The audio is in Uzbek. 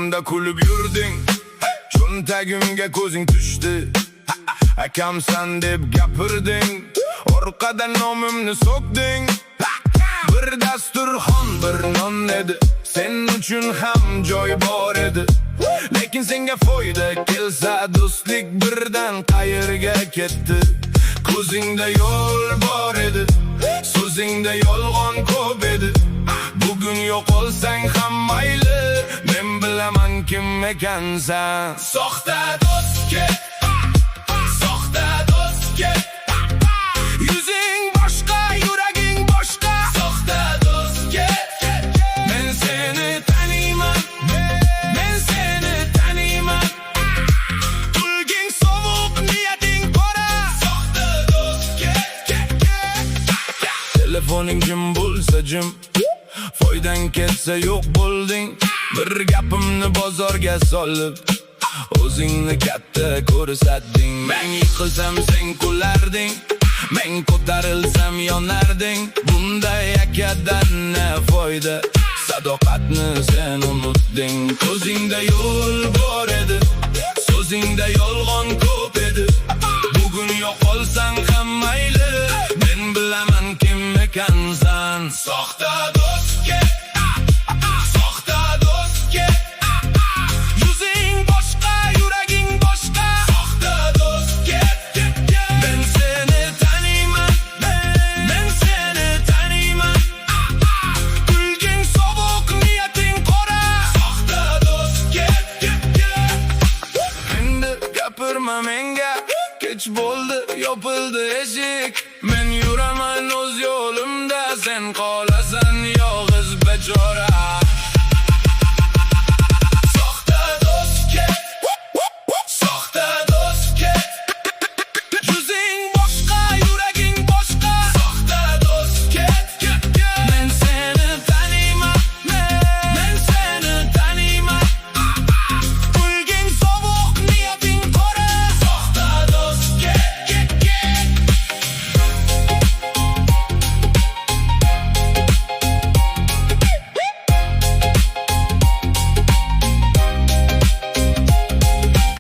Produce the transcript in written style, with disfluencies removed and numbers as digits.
Yonimda kulib yurding, cho'ntagimga ko'zing tushdi. Akamsan deb gapirding, orqadan nomimni so'kding. Bir dasturxon bir non edi, sen uchun ham joy bor edi. Lekin senga foyda kelsa do'stlik birdan qayerga ketdi. Ko'zingda yo'l bor edi, so'zingda yolg'on ko'p edi. Bugun yo'qolsang ham mayli, men bilaman kim ekansan. Soxta do'stga, soxta do'stga, yuzing boshqa, yuraging boshqa. Soxta do'stga, men seni taniyman, men seni taniyman. Kulging sovuq, niyating qora. Soxta do'stga, telefoning jim bo'lsa jim, foydan ketsa yo'q bo'lding. Bir gapimni bozorga solib, o'zingni katta ko'rsatding. Men yiqilsam sen kularding, men ko'tarilsam yonarding. Bunday akadan ne foyda, sadoqatni sen unutding. Ko'zingda yo'l bor edi, so'zingda yolg'on ko'p edi. Bugun yo'qolsang ham mayli, men bilaman kim ekansan. Soxta do'stga, soxta do'stga, yuzing boshqa, yuraging boshqa. Soxta do'stga, men seni taniyman, men seni taniyman. Kulging sovuq, niyating qora. Soxta do'stga, endi gapirma menga, kech bo'ldi, yopildi eshik. Men yuraman o'z yo'limda, sen qolasan